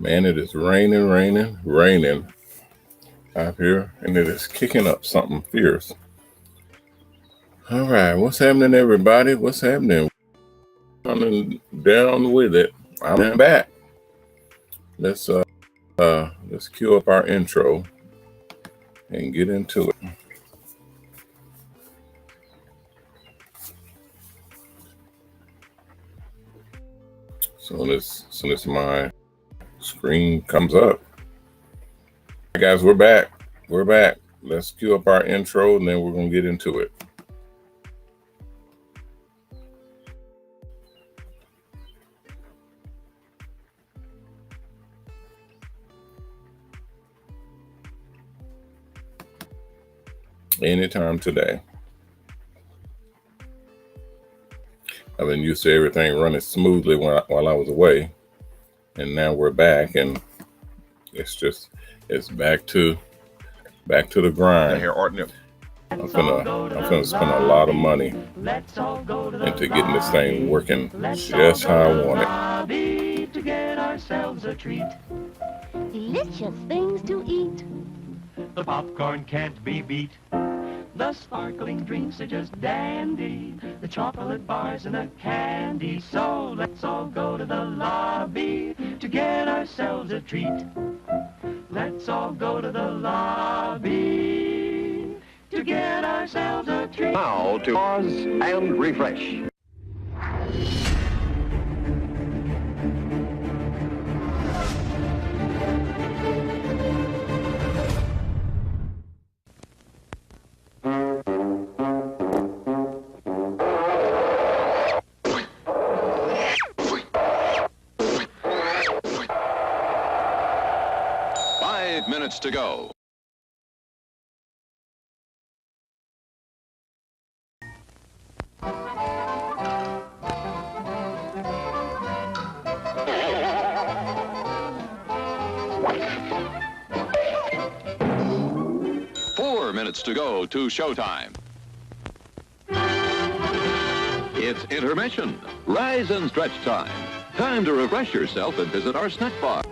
Man, it is raining, raining, raining out here, and it is kicking up something fierce. All right, what's happening, everybody? What's happening? Coming down with it. I'm back. Let's cue up our intro and get into it. Soon as my screen comes up. Hey guys, we're back. We're back. Let's cue up our intro and then we're gonna get into it. Anytime today. I've been used to everything running smoothly while I was away, and now we're back, and it's back to the grind. MrHairArt. I'm gonna spend a lot of money into getting this thing working just how I want it. To get ourselves a treat. Delicious things to eat. The popcorn can't be beat. The sparkling drinks are just dandy. The chocolate bars and the candy. So let's all go to the lobby to get ourselves a treat. Let's all go to the lobby to get ourselves a treat. Now to pause and refresh. Minutes to go. Minutes to go to showtime. It's intermission. Rise and stretch time. Time to refresh yourself and visit our snack bar.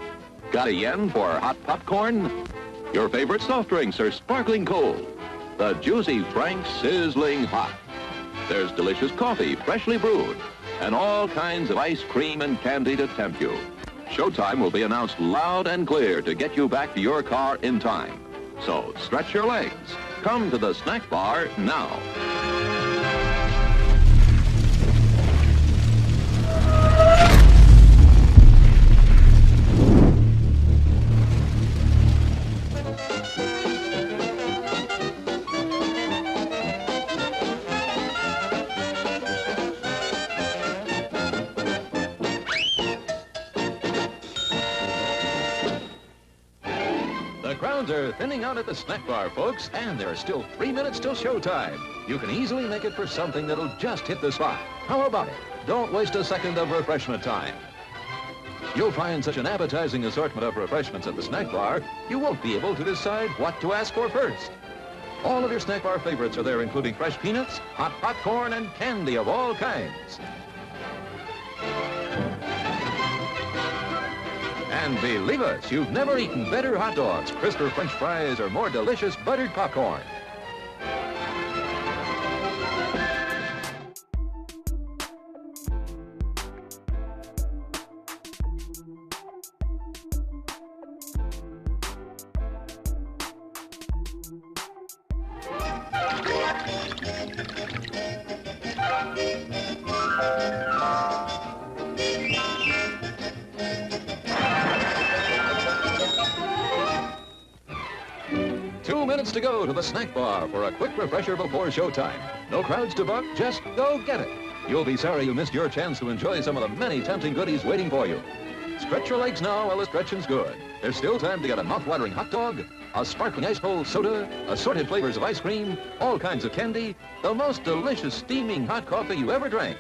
Got a yen for hot popcorn? Your favorite soft drinks are sparkling cold. The juicy Frank's sizzling hot. There's delicious coffee, freshly brewed, and all kinds of ice cream and candy to tempt you. Showtime will be announced loud and clear to get you back to your car in time. So stretch your legs. Come to the snack bar now. Are thinning out at the snack bar, folks, and there are still 3 minutes till showtime. You can easily make it for something that'll just hit the spot. How about it? Don't waste a second of refreshment time. You'll find such an appetizing assortment of refreshments at the snack bar, you won't be able to decide what to ask for first. All of your snack bar favorites are there, including fresh peanuts, hot popcorn, and candy of all kinds. And believe us, you've never eaten better hot dogs, crisper French fries, or more delicious buttered popcorn. To go to the snack bar for a quick refresher before showtime. No crowds to buck, just go get it. You'll be sorry you missed your chance to enjoy some of the many tempting goodies waiting for you. Stretch your legs now while the stretching's good. There's still time to get a mouth-watering hot dog, a sparkling ice-cold soda, assorted flavors of ice cream, all kinds of candy, the most delicious steaming hot coffee you ever drank,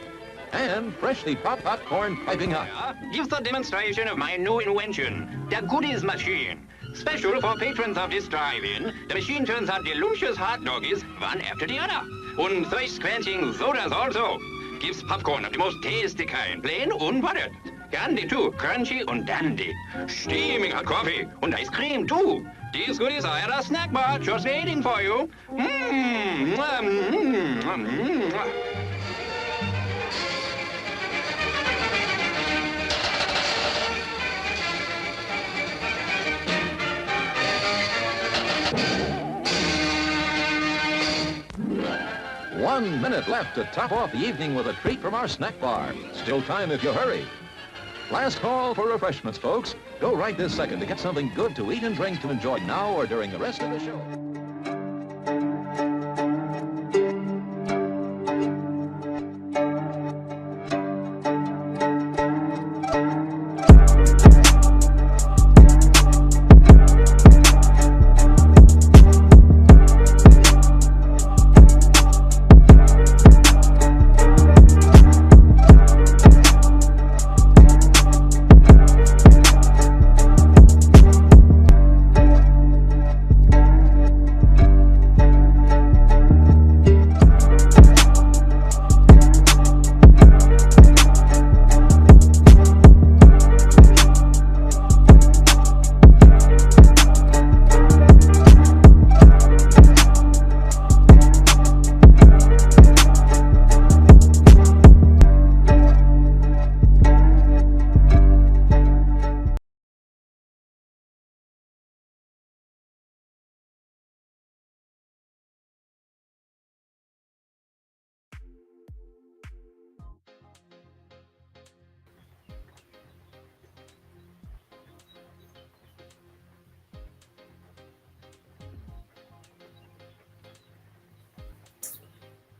and freshly popped popcorn piping hot. Gives the demonstration of my new invention, the goodies machine. Special for patrons of this drive-in, the machine turns out delicious hot doggies one after the other. And thirst-quenching sodas also. Gives popcorn of the most tasty kind, plain unbuttered. Candy too, crunchy und dandy. Steaming hot coffee und ice cream too. These goodies are at our snack bar, just waiting for you. One minute left to top off the evening with a treat from our snack bar. Still time if you hurry. Last call for refreshments, folks. Go right this second to get something good to eat and drink to enjoy now or during the rest of the show.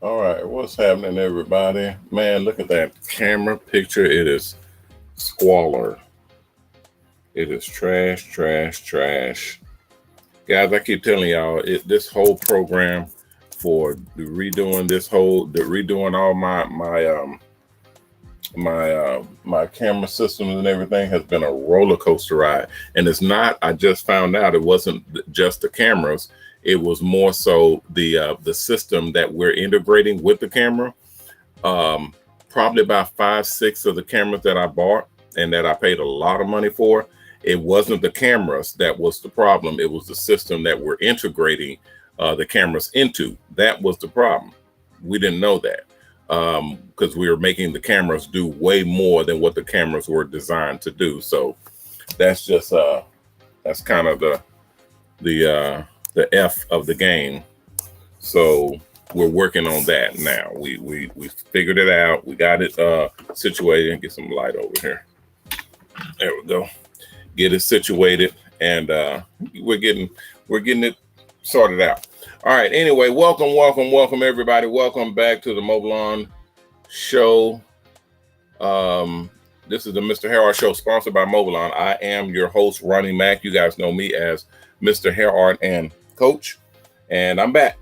All right, what's happening, everybody? Man, look at that camera picture. It is squalor. It is trash, trash, trash. Guys, I keep telling y'all, this whole program for redoing all my camera systems and everything has been a roller coaster ride. And it's not, I just found out it wasn't just the cameras. It was more so the system that we're integrating with the camera. Probably about 5-6 of the cameras that I bought and that I paid a lot of money for. It wasn't the cameras that was the problem. It was the system that we're integrating the cameras into. That was the problem. We didn't know that because we were making the cameras do way more than what the cameras were designed to do. So that's just that's kind of the F of the game. So we're working on that now. We figured it out. We got it situated. Get some light over here. There we go. Get it situated, and we're getting it sorted out. All right. Anyway, welcome everybody. Welcome back to the MOBALON show. This is the MrHairArt show, sponsored by MOBALON. I am your host, Ronnie Mac. You guys know me as MrHairArt and Coach, and I'm back.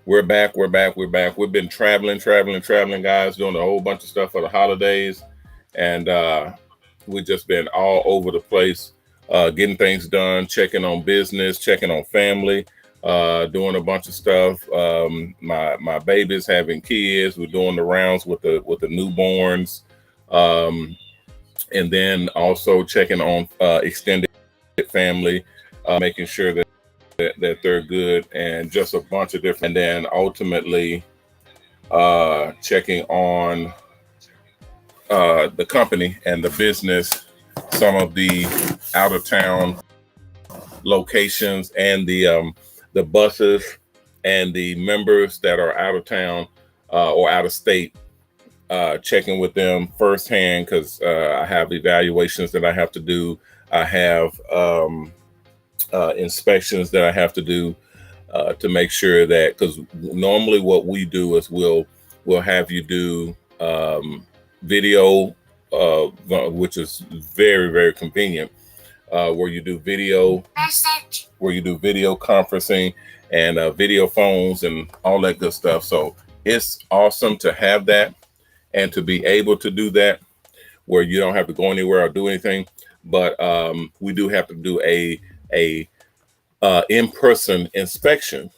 We're back. We've been traveling, guys, doing a whole bunch of stuff for the holidays, and we've just been all over the place, getting things done, checking on business, checking on family, doing a bunch of stuff. My baby's having kids. We're doing the rounds with the newborns, and then also checking on extended family, making sure that they're good, and just a bunch of different. And then ultimately checking on the company and the business, some of the out of town locations, and the buses and the members that are out of town or out of state, checking with them firsthand, because I have evaluations that I have to do. I have inspections that I have to do to make sure that, because normally what we do is we'll have you do video, which is very, very convenient, where you do video conferencing and video phones and all that good stuff. So it's awesome to have that and to be able to do that where you don't have to go anywhere or do anything. But we do have to do a in-person inspection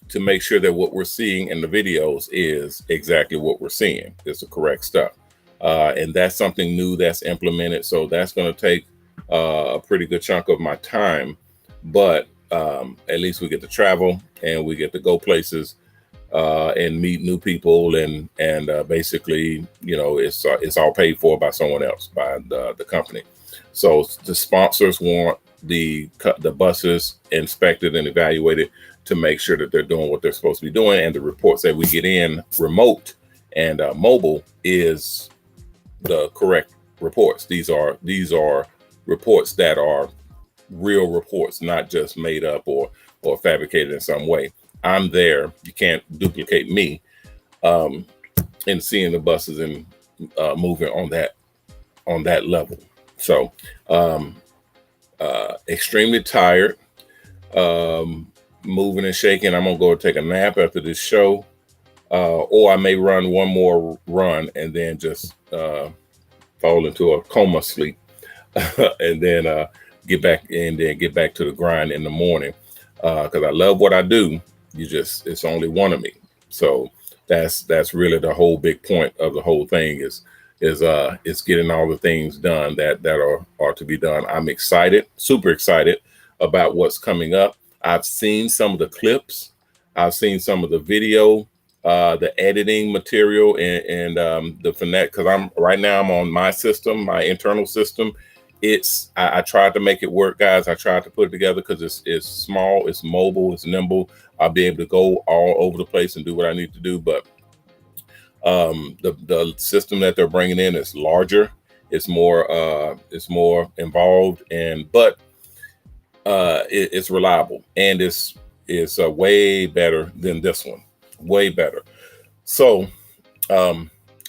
to make sure that what we're seeing in the videos is exactly what we're seeing. It's the correct stuff. And that's something new that's implemented. So that's going to take a pretty good chunk of my time, but at least we get to travel and we get to go places and meet new people, and basically, you know, it's all paid for by someone else, by the company. So the sponsors want the buses inspected and evaluated to make sure that they're doing what they're supposed to be doing, and the reports that we get in remote and mobile is the correct reports. These are reports that are real reports, not just made up or fabricated in some way. I'm there. You can't duplicate me in seeing the buses and moving on that level. So extremely tired, moving and shaking. I'm gonna go take a nap after this show, or I may run one more run and then just fall into a coma sleep, and then get back to the grind in the morning, because I love what I do. It's only one of me. So that's really the whole big point of the whole thing is getting all the things done that are to be done. I'm excited, super excited about what's coming up. I've seen some of the clips. I've seen some of the video, the editing material, and the finesse, because I'm on my system, my internal system. I tried to make it work, guys. I tried to put it together because it's small, it's mobile, it's nimble. I'll be able to go all over the place and do what I need to do. But the system that they're bringing in is larger. It's more involved, but it's reliable, and it's way better than this one. Way better. So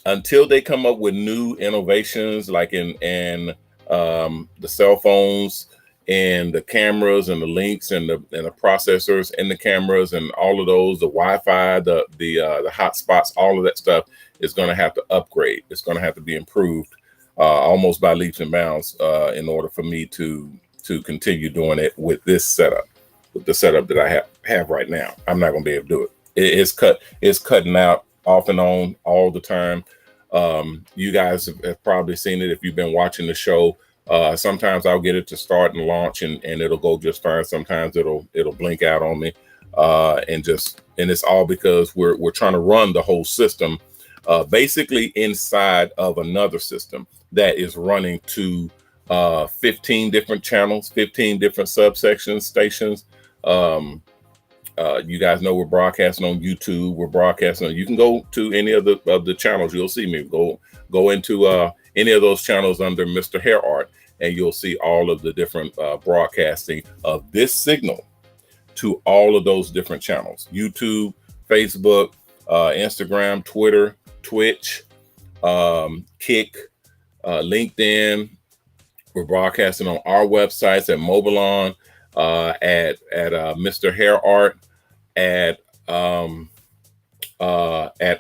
until they come up with new innovations, like in the cell phones and the cameras and the links and the processors and the cameras and all of those, the Wi-Fi, the hotspots, all of that stuff is going to have to upgrade. It's going to have to be improved almost by leaps and bounds in order for me to continue doing it with this setup, with the setup that I have right now. I'm not going to be able to do it. It's cutting out off and on all the time. You guys have probably seen it if you've been watching the show. Sometimes I'll get it to start and launch and it'll go just fine. Sometimes it'll blink out on me. And it's all because we're trying to run the whole system basically inside of another system that is running to 15 different channels, 15 different subsections, stations. You guys know we're broadcasting on YouTube. We're broadcasting. You can go to any of the channels. You'll see me. Go into any of those channels under MrHairArt, and you'll see all of the different broadcasting of this signal to all of those different channels: YouTube, Facebook, Instagram, Twitter, Twitch, Kick, LinkedIn. We're broadcasting on our websites at MOBALON, at MrHairArt, at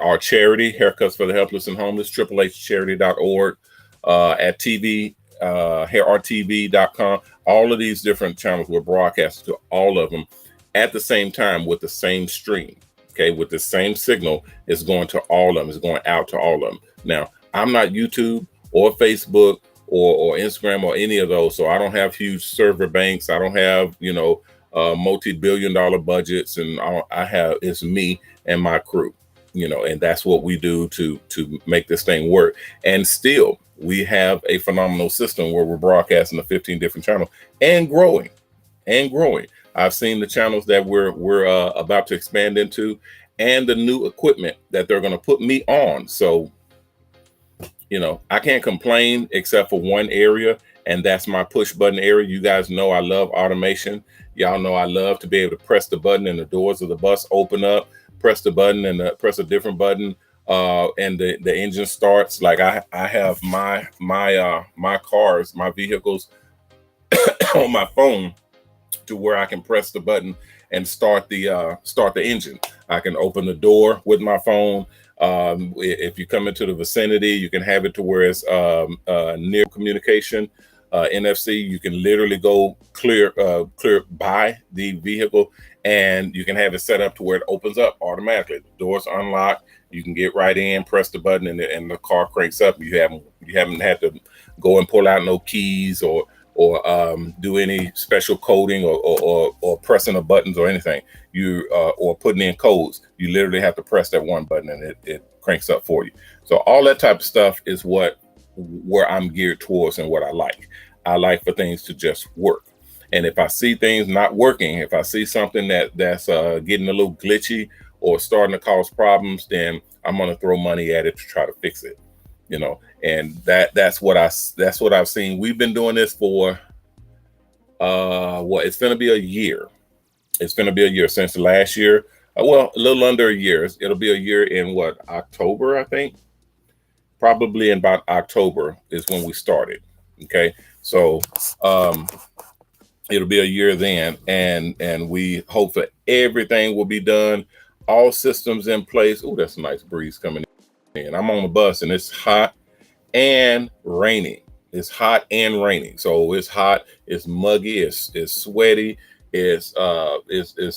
our charity, Haircuts for the Helpless and Homeless, HHCharity.org, at TV, HairArtTV.com. All of these different channels we're broadcasting to all of them at the same time with the same stream. Okay, with the same signal, it's going to all of them. It's going out to all of them. Now, I'm not YouTube or Facebook or Instagram or any of those, so I don't have huge server banks. I don't have, multi-billion-dollar budgets, and it's me and my crew, and that's what we do to make this thing work. And still, we have a phenomenal system where we're broadcasting to 15 different channels and growing. I've seen the channels that we're about to expand into, and the new equipment that they're going to put me on. So, I can't complain except for one area, and that's my push button area. You guys know I love automation. Y'all know I love to be able to press the button and the doors of the bus open up, press the button and press a different button, and the engine starts. Like I have my cars, my vehicles on my phone to where I can press the button and start the engine. I can open the door with my phone. If you come into the vicinity, you can have it to where it's near communication. NFC. You can literally go clear by the vehicle, and you can have it set up to where it opens up automatically. The doors unlock. You can get right in, press the button, and the car cranks up. You haven't had to go and pull out no keys or do any special coding or pressing the buttons or anything. Or putting in codes. You literally have to press that one button and it cranks up for you. So all that type of stuff is where I'm geared towards and what I like. I like for things to just work. And if I see things not working, if I see something that's getting a little glitchy or starting to cause problems, then I'm going to throw money at it to try to fix it. And that's what I've seen. We've been doing this for it's going to be a year. It's going to be a year since last year. A little under a year. It'll be a year in October, I think. Probably in about October is when we started. Okay, so it'll be a year then, and we hope that everything will be done, all systems in place. Oh, that's a nice breeze coming in. I'm on the bus, and it's hot and raining. It's hot and raining. So it's hot, it's muggy, it's sweaty. It's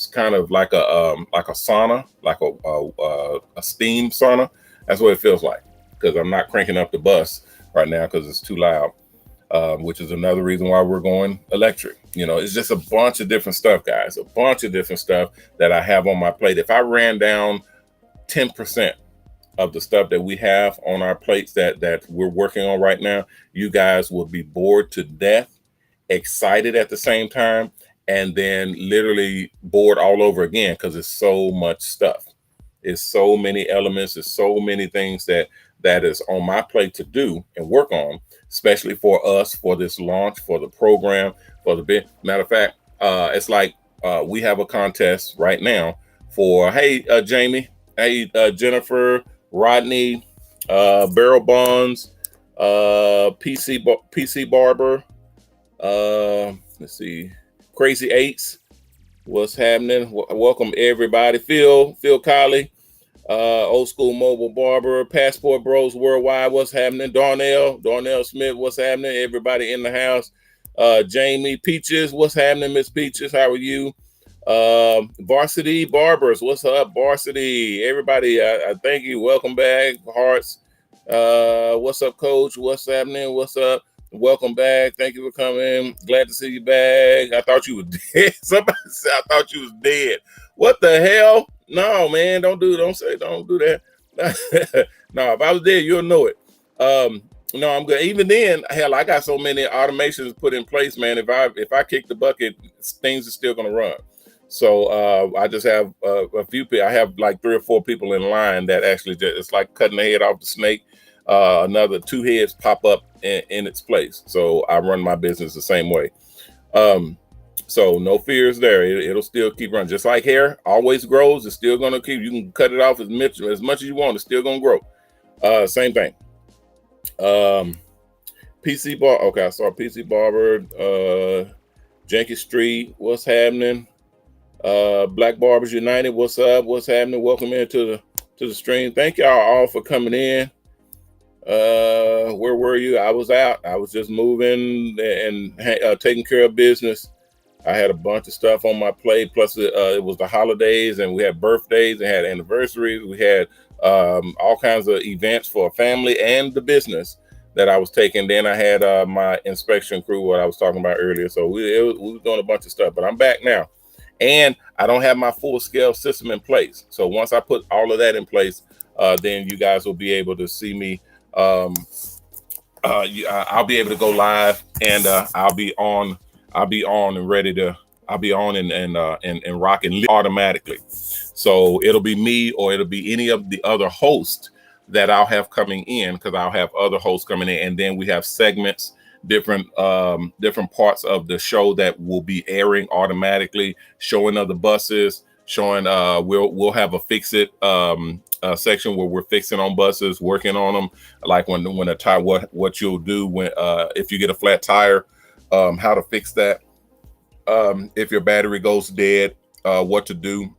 kind of like a sauna, like a steam sauna. That's what it feels like, because I'm not cranking up the bus right now because it's too loud, which is another reason why we're going electric. It's just a bunch of different stuff, guys, a bunch of different stuff that I have on my plate. If I ran down 10% of the stuff that we have on our plates that we're working on right now, you guys will be bored to death, excited at the same time, and then literally bored all over again, because it's so much stuff. It's so many elements. It's so many things that is on my plate to do and work on, especially for us, for this launch, for the program, for the bit. Matter of fact, it's like we have a contest right now for, hey, Jamie, hey, Jennifer, Rodney, Barrel Bonds, PC Barber, let's see, Crazy Eights, what's happening? Welcome everybody. Phil Colley, Old School Mobile Barber, Passport Bros Worldwide, what's happening? Darnell Smith, what's happening? Everybody in the house. Jamie Peaches, what's happening? Miss Peaches, how are you? Varsity Barbers, what's up, Varsity? Everybody, I thank you. Welcome back, Hearts. What's up, Coach? What's happening? What's up? Welcome back. Thank you for coming. Glad to see you back. I thought you were dead. Somebody said I thought you was dead. What the hell? No, man, don't do that. No, if I was dead, you'll know it. No, I'm good. Even then, hell, I got so many automations put in place, man. If I kick the bucket, things are still gonna run. So I just have a few people. I have like 3 or 4 people in line that actually it's like cutting the head off the snake. Another 2 heads pop up in its place. So I run my business the same way. So no fears there. It'll still keep running. Just like hair always grows, it's still gonna keep. You can cut it off as much as you want. It's still gonna grow. Same thing. PC Bar. Okay, I saw PC Barber. Jenkins Street. What's happening? Black Barbers United. What's up? What's happening? Welcome into the stream. Thank y'all all for coming in. Where were you? I was out. I was just moving and taking care of business. I had a bunch of stuff on my plate. Plus, it was the holidays, and we had birthdays, and had anniversaries. We had all kinds of events for family and the business that I was taking. Then I had my inspection crew, what I was talking about earlier. So we were doing a bunch of stuff. But I'm back now, and I don't have my full-scale system in place. So once I put all of that in place, then you guys will be able to see me. I'll be able to go live, and I'll be on and ready to. I'll be on and rocking automatically. So it'll be me, or it'll be any of the other hosts that I'll have coming in, because I'll have other hosts coming in, and then we have segments, different parts of the show that will be airing automatically, showing other buses, showing we'll have a fix it section where we're fixing on buses, working on them, like when a tire, what you'll do when if you get a flat tire, how to fix that, if your battery goes dead, what to do,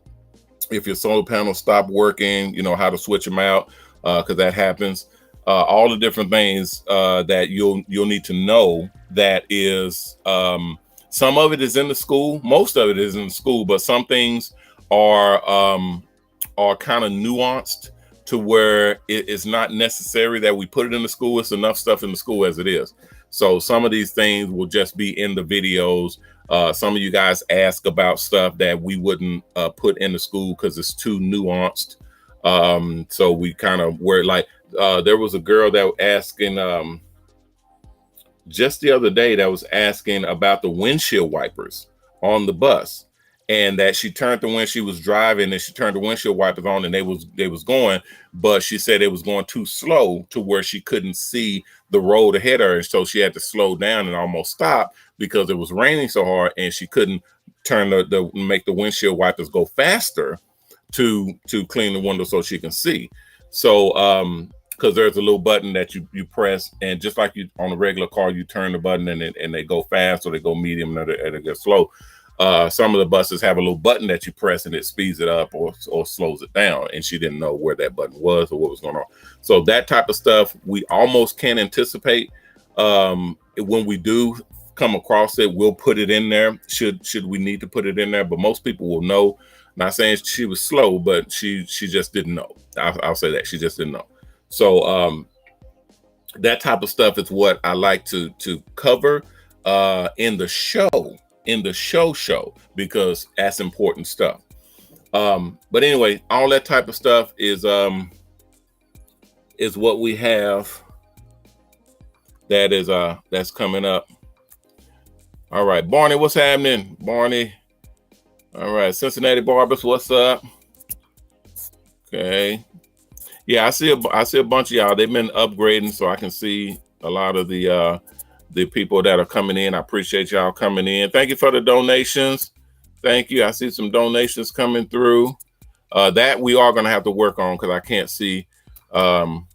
if your solar panels stop working, how to switch them out, because that happens. All the different things that you'll need to know that is, some of it is in the school, most of it is in the school, but some things are kind of nuanced to where it is not necessary that we put it in the school. It's enough stuff in the school as it is. So some of these things will just be in the videos. Some of you guys ask about stuff that we wouldn't put in the school because it's too nuanced. So we kind of were like, there was a girl that was asking just the other day that was asking about the windshield wipers on the bus. And that she turned the when she was driving and she turned the windshield wipers on and they was going, but she said it was going too slow to where she couldn't see the road ahead of her. And so she had to slow down and almost stop because it was raining so hard and she couldn't turn make the windshield wipers go faster to clean the window so she can see. So because there's a little button that you press, and just like you on a regular car, you turn the button and they go fast or they go medium or they go slow. Some of the buses have a little button that you press and it speeds it up or slows it down. And she didn't know where that button was or what was going on. So that type of stuff, we almost can anticipate. When we do come across it, we'll put it in there. Should we need to put it in there? But most people will know. Not saying she was slow, but she just didn't know. I'll say that she just didn't know. So that type of stuff is what I like to cover in the show. Because that's important stuff. But anyway, all that type of stuff is what we have that is that's coming up. All right, Barney, what's happening? Barney. All right, Cincinnati Barbers, what's up? Okay. Yeah, I see a bunch of y'all. They've been upgrading, so I can see a lot of the people that are coming in. I appreciate y'all coming in. Thank you for the donations. Thank you. I see some donations coming through. That we are going to have to work on because I can't see some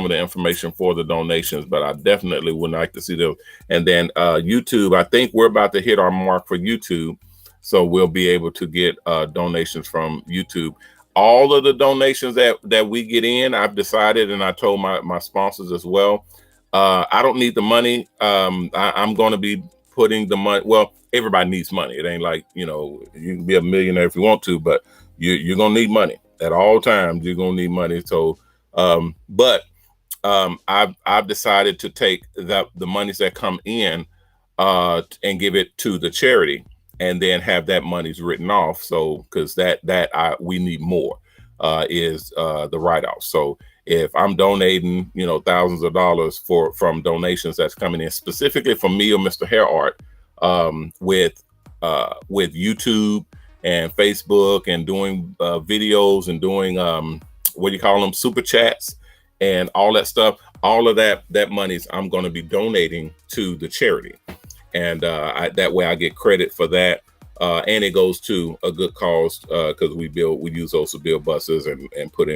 of the information for the donations, but I definitely would like to see those. And then YouTube, I think we're about to hit our mark for YouTube, so we'll be able to get donations from YouTube. All of the donations that we get in, I've decided, and I told my sponsors as well, I don't need the money. I'm going to be putting the money. Well, everybody needs money. It ain't like, you can be a millionaire if you want to, but you're going to need money at all times. You're going to need money. So, I've decided to take the monies that come in and give it to the charity and then have that money's written off. So, because we need more is the write-off. So, if I'm donating, thousands of dollars from donations that's coming in specifically from me or MrHairArt, with YouTube and Facebook and doing videos and doing super chats and all that stuff, all of that money's I'm going to be donating to the charity, and that way I get credit for that. And it goes to a good cause because we use those to build buses and put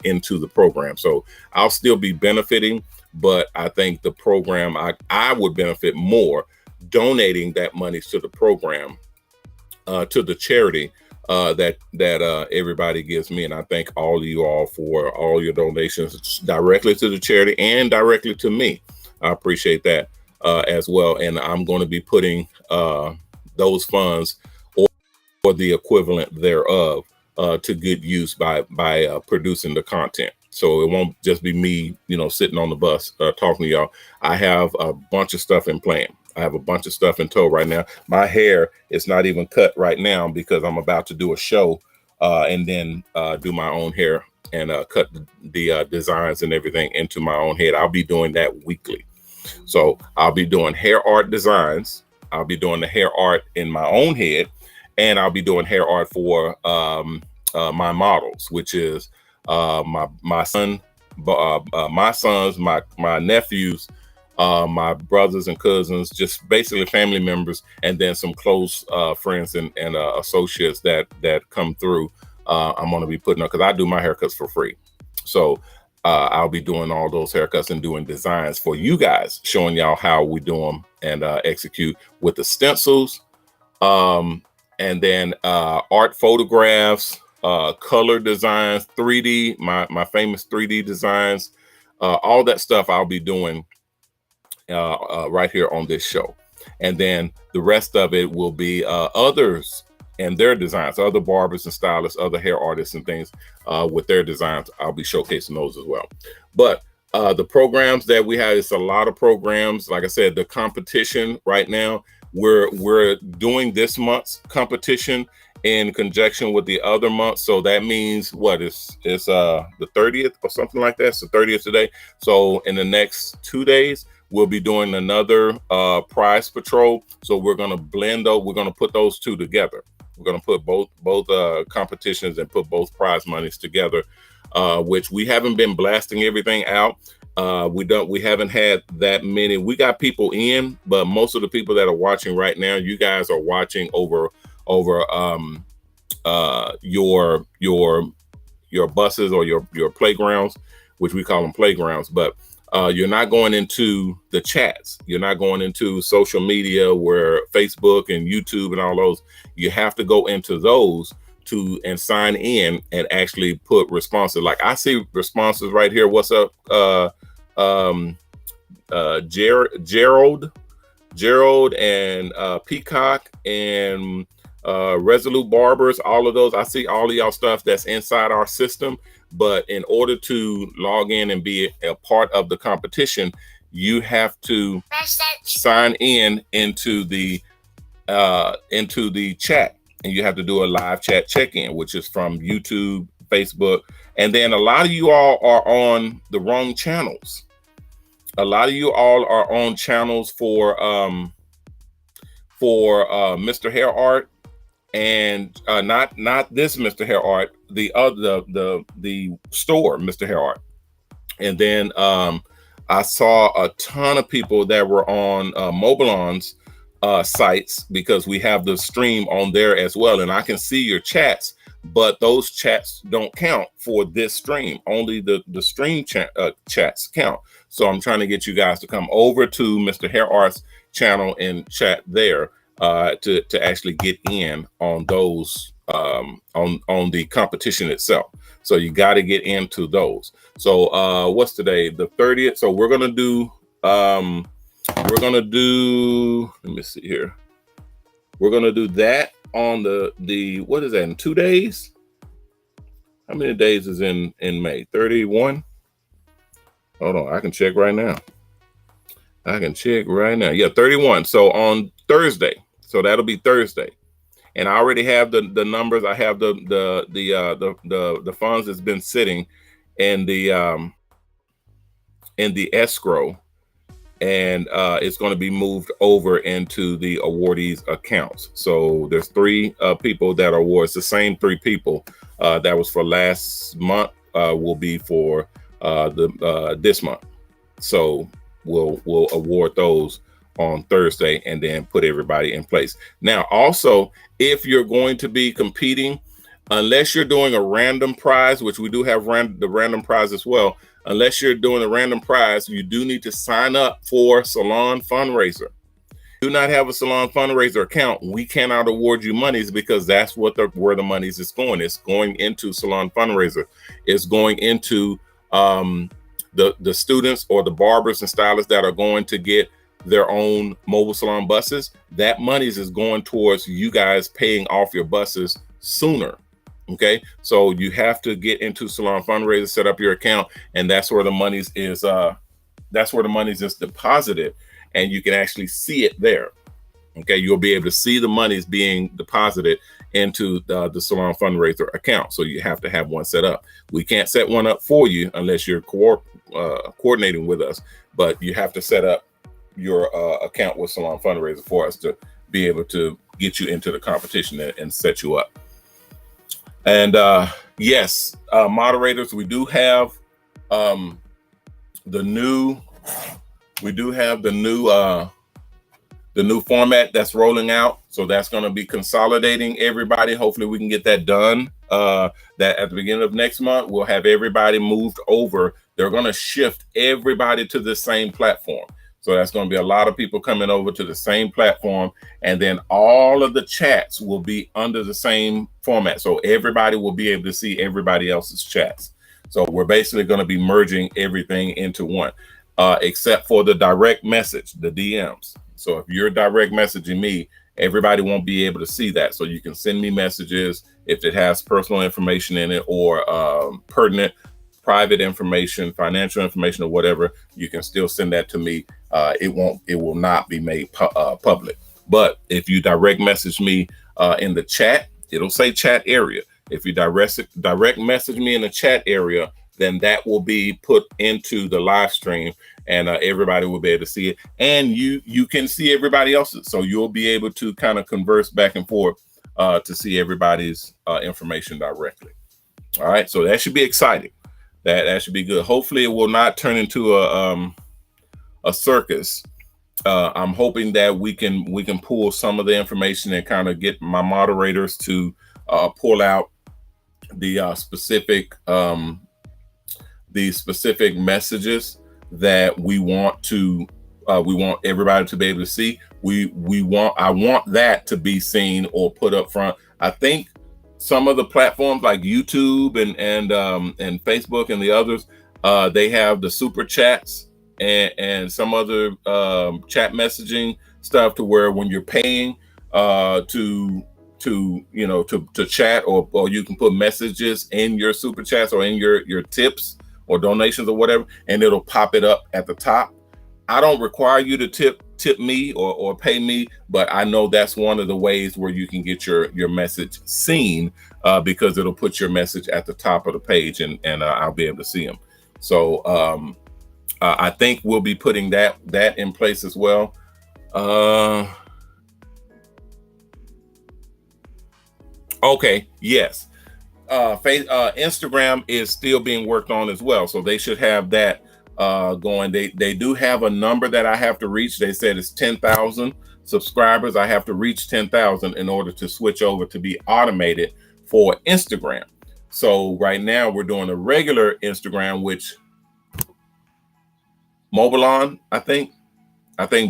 into the program. So I'll still be benefiting, but I think the program I would benefit more donating that money to the program, to the charity that everybody gives me. And I thank all of you all for all your donations directly to the charity and directly to me. I appreciate that as well. And I'm going to be putting those funds or the equivalent thereof to good use by producing the content. So it won't just be me, sitting on the bus talking to y'all. I have a bunch of stuff in plan. I have a bunch of stuff in tow right now. My hair is not even cut right now because I'm about to do a show and then do my own hair and cut the designs and everything into my own head. I'll be doing that weekly. So I'll be doing hair art designs. I'll be doing the hair art in my own head. And I'll be doing hair art for my models, which is my sons, my nephews, my brothers and cousins, just basically family members, and then some close friends and associates that come through. I'm going to be putting up because I do my haircuts for free. So I'll be doing all those haircuts and doing designs for you guys, showing y'all how we do them and execute with the stencils. And then art photographs, color designs, 3D, my famous 3D designs, all that stuff I'll be doing right here on this show. And then the rest of it will be others and their designs, other barbers and stylists, other hair artists and things with their designs. I'll be showcasing those as well. But the programs that we have, it's a lot of programs. Like I said, the competition right now, we're doing this month's competition in conjunction with the other month. So that means what is the 30th or something like that. It's the 30th today. So in the next 2 days, we'll be doing another prize patrol. So we're going to blend those. We're going to put those two together. We're going to put both competitions and put both prize monies together, which we haven't been blasting everything out. We haven't had that many. We got people in, but most of the people that are watching right now, you guys are watching over your buses or your playgrounds, which we call them playgrounds. But you're not going into the chats. You're not going into social media where Facebook and YouTube and all those. You have to go into those and sign in and actually put responses. Like I see responses right here. What's up? Gerald and Peacock and Resolute Barbers, all of those. I see all of y'all stuff that's inside our system. But in order to log in and be a part of the competition, you have to sign in into the chat, and you have to do a live chat check-in, which is from YouTube, Facebook, and then a lot of you all are on the wrong channels. A lot of you all are on channels for MrHairArt, and not this MrHairArt, the other the store MrHairArt. And then I saw a ton of people that were on MOBALON's sites, because we have the stream on there as well, and I can see your chats, but those chats don't count for this stream. Only the stream chats count. So I'm trying to get you guys to come over to MrHairArt's channel and chat there to actually get in on those on the competition itself. So you got to get into those. So what's today? The 30th. So we're gonna do let me see here. We're gonna do that on the what is that, in 2 days? How many days is in May? 31. Hold on, I can check right now. Yeah, 31. So on Thursday. So that'll be Thursday. And I already have the numbers. I have the funds that's been sitting in the escrow, and it's going to be moved over into the awardees' accounts. So there's 3 people that are awards. The same 3 people that was for last month will be for this month. So we'll award those on Thursday and then put everybody in place. Now, also, if you're going to be competing, unless you're doing a random prize, which we do have the random prize as well, unless you're doing a random prize, you do need to sign up for Salon Fundraiser. Do not have a Salon Fundraiser account, we cannot award you monies, because that's where the monies is going. It's going into Salon Fundraiser. It's going into the students or the barbers and stylists that are going to get their own mobile salon buses. That monies is going towards you guys paying off your buses sooner. Okay, so you have to get into Salon Fundraiser, set up your account, and that's where the monies is. That's where the monies is deposited, and you can actually see it there. Okay, you'll be able to see the monies being deposited into the Salon Fundraiser account. So you have to have one set up. We can't set one up for you unless you're coordinating with us, but you have to set up your account with Salon Fundraiser for us to be able to get you into the competition and set you up. And yes, moderators, we do have the new format that's rolling out. So that's going to be consolidating everybody. Hopefully we can get that done. That at the beginning of next month, we'll have everybody moved over. They're going to shift everybody to the same platform. So that's going to be a lot of people coming over to the same platform, and then all of the chats will be under the same format. So everybody will be able to see everybody else's chats. So we're basically going to be merging everything into one. except for the direct message, the DMs. So if you're direct messaging me, everybody won't be able to see that. So you can send me messages if it has personal information in it or pertinent private information, financial information, or whatever. You can still send that to me. It will not be made public. But if you direct message me in the chat, it'll say chat area. If you direct message me in the chat area, then that will be put into the live stream, and everybody will be able to see it. And you can see everybody else's, so you'll be able to kind of converse back and forth to see everybody's information directly. All right, so that should be exciting. That should be good. Hopefully, it will not turn into a circus. I'm hoping that we can pull some of the information and kind of get my moderators to pull out the specific messages that we want everybody to be able to see. I want that to be seen or put up front. I think some of the platforms like YouTube and Facebook and the others, they have the super chats and some other chat messaging stuff to where when you're paying to chat or you can put messages in your super chats or in your tips or donations or whatever, and it'll pop it up at the top. I don't require you to tip me or pay me, but I know that's one of the ways where you can get your message seen because it'll put your message at the top of the page and I'll be able to see them. So I think we'll be putting that in place as well. Okay, yes. Instagram is still being worked on as well, so they should have that going. They do have a number that I have to reach. They said it's 10,000 subscribers. I have to reach 10,000 in order to switch over to be automated for Instagram. So right now we're doing a regular Instagram, which MOBALON, I think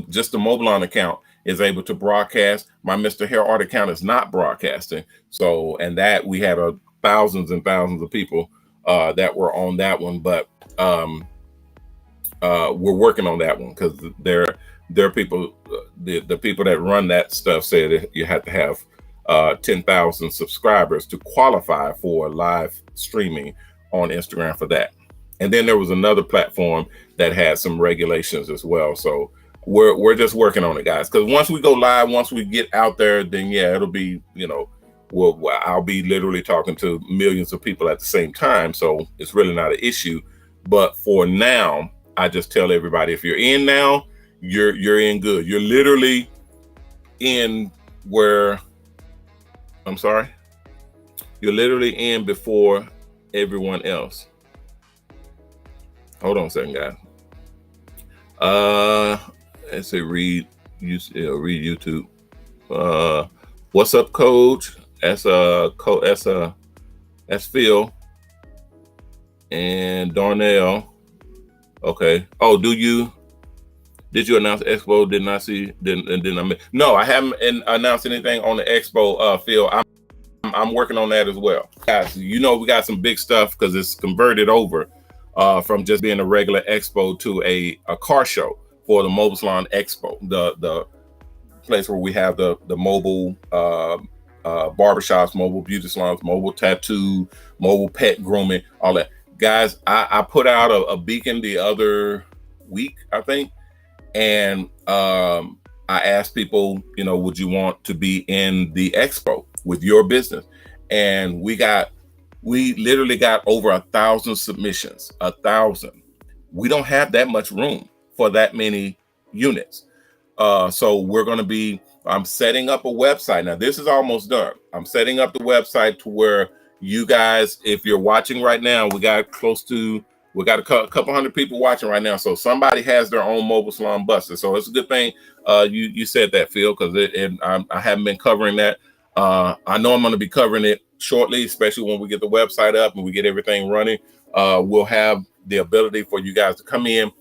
just the MOBALON account is able to broadcast. My MrHairArt account is not broadcasting. So, and that we had thousands and thousands of people that were on that one, but we're working on that one because they're people, the people that run that stuff said you have to have 10,000 subscribers to qualify for live streaming on Instagram for that. And then there was another platform that had some regulations as well. So we're just working on it, guys. Because once we go live, once we get out there, then yeah, it'll be, I'll be literally talking to millions of people at the same time. So it's really not an issue. But for now, I just tell everybody, if you're in now, you're in good. You're literally in where, I'm sorry, you're literally in before everyone else. Hold on a second, guys. Let's say read YouTube. What's up, Coach? That's Phil and Darnell. Okay. Oh, did you announce Expo? Didn't I see? Didn't I? No, I haven't announced anything on the Expo, Phil. I'm working on that as well, guys. We got some big stuff because it's converted over from just being a regular expo to a car show for the Mobile Salon Expo, the place where we have the mobile barbershops, mobile beauty salons, mobile tattoo, mobile pet grooming, all that. Guys, I put out a beacon the other week, I think, and I asked people, would you want to be in the expo with your business? And we literally got over 1,000 submissions. 1,000. We don't have that much room for that many units. So I'm setting up a website. Now this is almost done. I'm setting up the website to where you guys, if you're watching right now, we got a couple hundred people watching right now. So somebody has their own Mobile Salon Buses. So it's a good thing you said that, Phil, because I haven't been covering that. I know I'm going to be covering it shortly, especially when we get the website up and we get everything running. We'll have the ability for you guys to come in,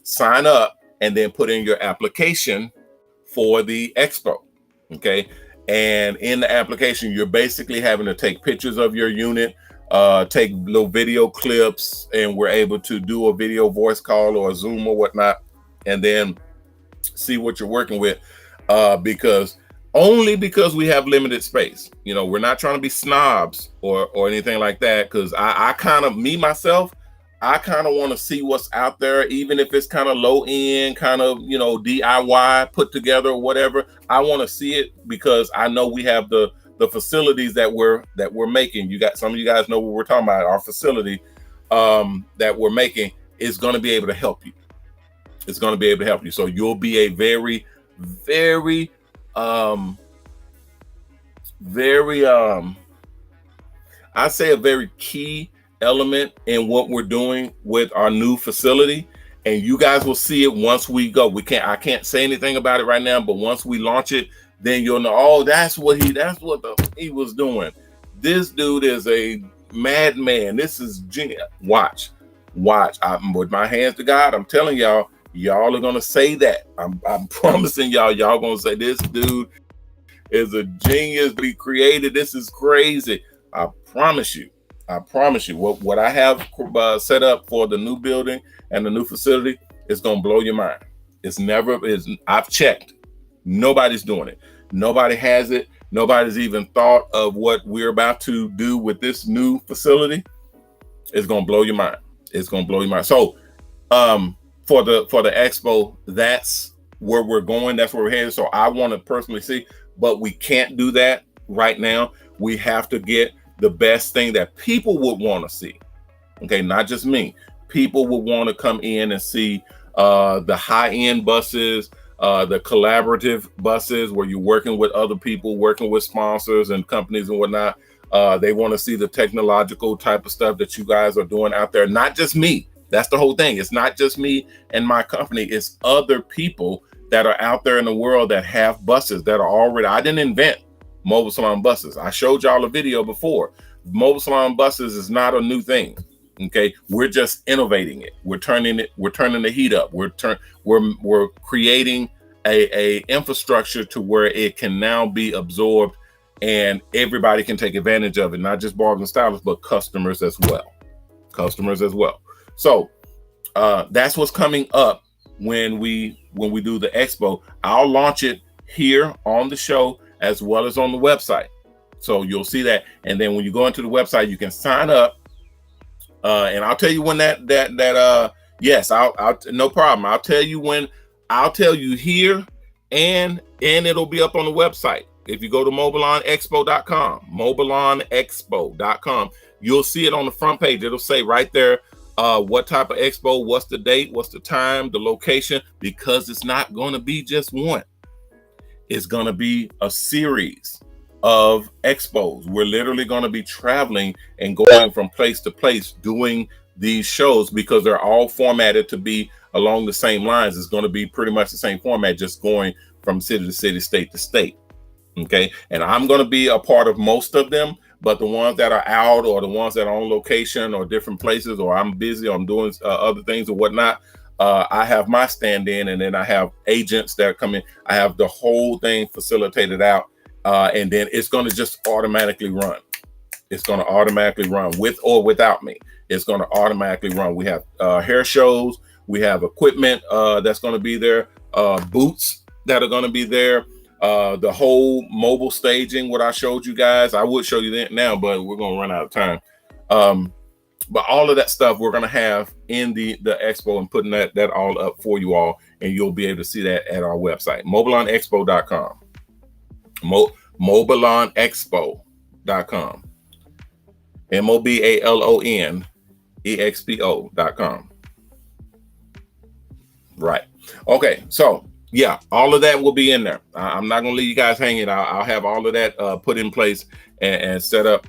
sign up, and then put in your application for the expo. Okay. And in the application, you're basically having to take pictures of your unit, take little video clips, and we're able to do a video voice call or a Zoom or whatnot, and then see what you're working with, because we have limited space. You know, we're not trying to be snobs or anything like that, because I kind of, me myself, I kind of want to see what's out there, even if it's kind of low end, kind of, you know, DIY put together or whatever. I want to see it because I know we have the facilities that we're making. You got, some of you guys know what we're talking about. Our facility that we're making is going to be able to help you. It's going to be able to help you. So you'll be a very, very, I say a very key element in what we're doing with our new facility. And you guys will see it once we go. I can't say anything about it right now, but once we launch it, then you'll know, oh, that's what he was doing. This dude is a madman. This is genius. Watch. I'm with my hands to God. I'm telling y'all are gonna say that. I'm promising y'all gonna say this dude is a genius, but he created. This is crazy. I promise you. What I have set up for the new building and the new facility is gonna blow your mind. I've checked. Nobody's doing it. Nobody has it. Nobody's even thought of what we're about to do with this new facility. It's gonna blow your mind. It's gonna blow your mind. So, for the expo, that's where we're going. That's where we're headed. So I want to personally see, but we can't do that right now. We have to get the best thing that people would want to see. Okay, not just me. People would want to come in and see the high-end buses, the collaborative buses where you're working with other people, working with sponsors and companies and whatnot. They want to see the technological type of stuff that you guys are doing out there. Not just me. That's the whole thing. It's not just me and my company. It's other people that are out there in the world that have buses that are already. I didn't invent Mobile Salon Buses. I showed y'all a video before. Mobile Salon Buses is not a new thing. Okay, we're just innovating it. We're turning the heat up. We're creating a infrastructure to where it can now be absorbed and everybody can take advantage of it. Not just barbers and stylists, but customers as well. So that's what's coming up when we do the expo. I'll launch it here on the show as well as on the website. So you'll see that. And then when you go into the website, you can sign up. And I'll tell you when yes, I'll no problem. I'll tell you when. I'll tell you here, and it'll be up on the website. If you go to MobalonExpo.com, you'll see it on the front page. It'll say right there what type of expo, what's the date, what's the time, the location, because it's not going to be just one. It's going to be a series of expos. We're literally going to be traveling and going from place to place doing these shows because they're all formatted to be along the same lines. It's going to be pretty much the same format, just going from city to city, state to state. Okay. And I'm going to be a part of most of them, but the ones that are out or the ones that are on location or different places, or I'm busy, or I'm doing other things or whatnot, I have my stand in, and then I have agents that come in. I have the whole thing facilitated out. And then it's going to just automatically run. It's going to automatically run with or without me. It's going to automatically run. We have hair shows. We have equipment that's going to be there. Booths that are going to be there. The whole mobile staging, what I showed you guys. I would show you that now, but we're going to run out of time. But all of that stuff we're going to have in the expo and putting that all up for you all. And you'll be able to see that at our website, MobalonExpo.com. MobalonExpo.com. MobalonExpo.com. Right. Okay. So yeah, all of that will be in there. I'm not going to leave you guys hanging. I'll have all of that put in place and set up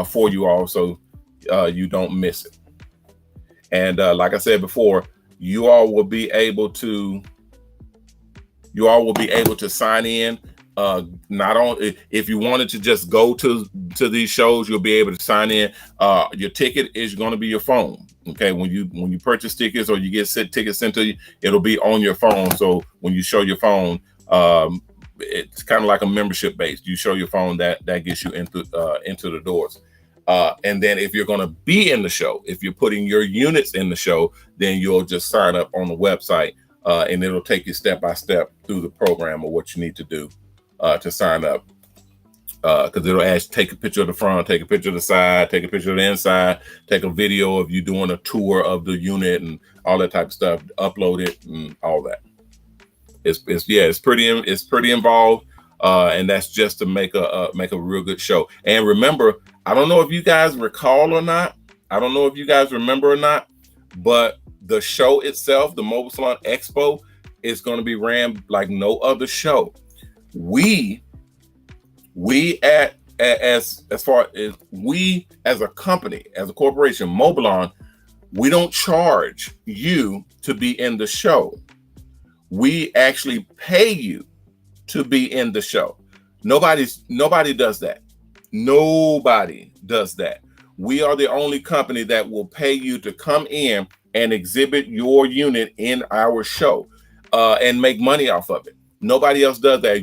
for you all, so you don't miss it. And like I said before, you all will be able to sign in. Not only if you wanted to just go to these shows, you'll be able to sign in. Your ticket is going to be your phone. Okay, when you purchase tickets or you get tickets sent to you, it'll be on your phone. So when you show your phone, it's kind of like a membership base. You show your phone, that gets you into the doors. And then if you're going to be in the show, if you're putting your units in the show, then you'll just sign up on the website, and it'll take you step by step through the program of what you need to do to sign up. Because it'll ask, take a picture of the front, take a picture of the side, take a picture of the inside, take a video of you doing a tour of the unit and all that type of stuff, upload it and all that. It's pretty involved, and that's just to make a real good show. And remember, I don't know if you guys recall or not, I don't know if you guys remember or not, but the show itself, the Mobile Salon Expo, is going to be ran like no other show. We as far as we as a company, as a corporation, MOBALON, we don't charge you to be in the show. We actually pay you to be in the show. Nobody does that. Nobody does that. We are the only company that will pay you to come in and exhibit your unit in our show, and make money off of it. Nobody else does that.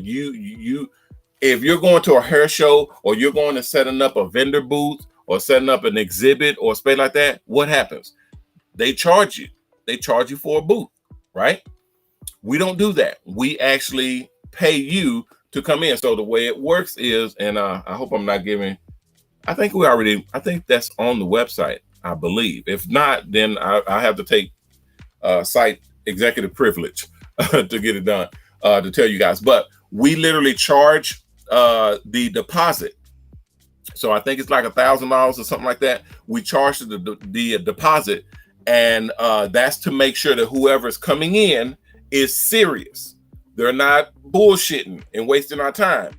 If you're going to a hair show, or you're going to setting up a vendor booth or setting up an exhibit or space like that, what happens? They charge you. They charge you for a booth, right? We don't do that. We actually pay you to come in. So the way it works is, and I hope I'm not giving, I think that's on the website, I believe. If not, then I have to take site executive privilege to get it done, to tell you guys. But we literally charge the deposit. So I think it's like $1,000 or something like that. We charge the deposit, and that's to make sure that whoever's coming in is serious. They're not bullshitting and wasting our time.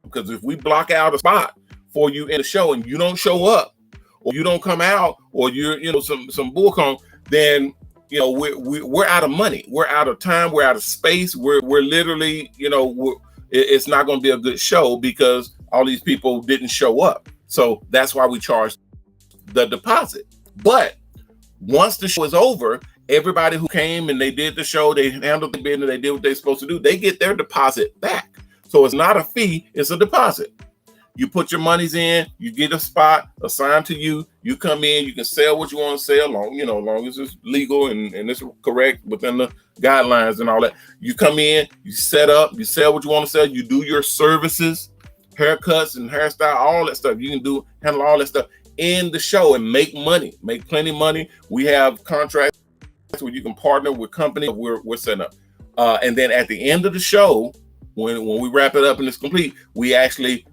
Because if we block out a spot for you in the show and you don't show up, or you don't come out, or you're some bullcon, then we're out of money, we're out of time, we're out of space, we're literally it's not going to be a good show because all these people didn't show up. So that's why we charge the deposit. But once the show is over, everybody who came and they did the show, they handled the business, they did what they're supposed to do, they get their deposit back. So it's not a fee, it's a deposit. You put your monies in, you get a spot assigned to you, you come in, you can sell what you want to sell, long as it's legal and it's correct within the guidelines and all that. You come in, you set up, you sell what you want to sell, you do your services, haircuts and hairstyle, all that stuff. You can handle all that stuff in the show and make money, make plenty of money. We have contracts where you can partner with companies we're setting up. And then at the end of the show, when we wrap it up and it's complete, we actually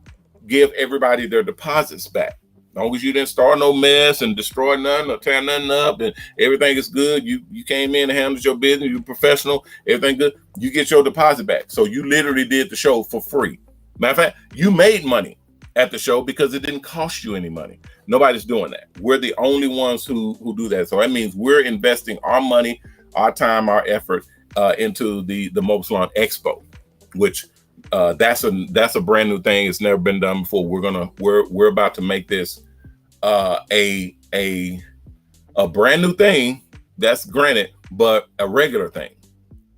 give everybody their deposits back. As long as you didn't start no mess and destroy nothing or tear nothing up and everything is good, you came in and handled your business, you're professional, everything good, you get your deposit back. So you literally did the show for free. Matter of fact, you made money at the show because it didn't cost you any money. Nobody's doing that. We're the only ones who do that. So that means we're investing our money, our time, our effort into the Mobile Salon Expo, which that's a brand new thing. It's never been done before. We're about to make this a brand new thing. That's granted, but a regular thing,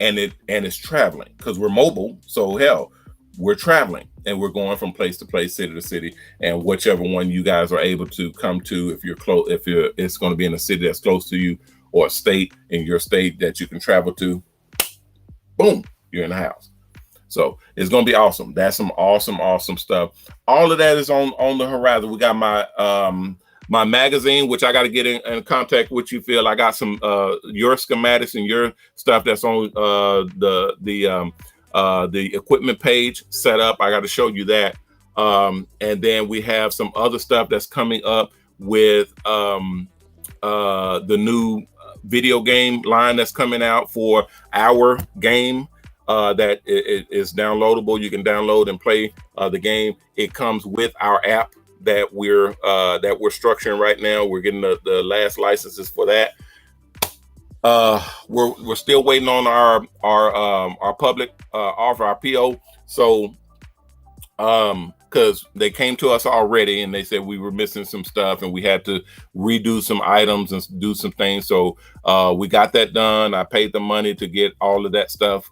and it's traveling because we're mobile. So hell, we're traveling and we're going from place to place, city to city, and whichever one you guys are able to come to, if you're close, it's going to be in a city that's close to you or a state in your state that you can travel to. Boom, you're in the house. So it's going to be awesome. That's some awesome stuff. All of that is on the horizon. We got my my magazine, which I got to get in contact with you, Phil. I got some your schematics and your stuff that's on the equipment page set up. I got to show you that. And then we have some other stuff that's coming up with the new video game line that's coming out for our game. That it is downloadable. You can download and play the game. It comes with our app that we're structuring right now. We're getting the last licenses for that. We're still waiting on our public offer, our PO. So because they came to us already and they said we were missing some stuff and we had to redo some items and do some things. So we got that done. I paid the money to get all of that stuff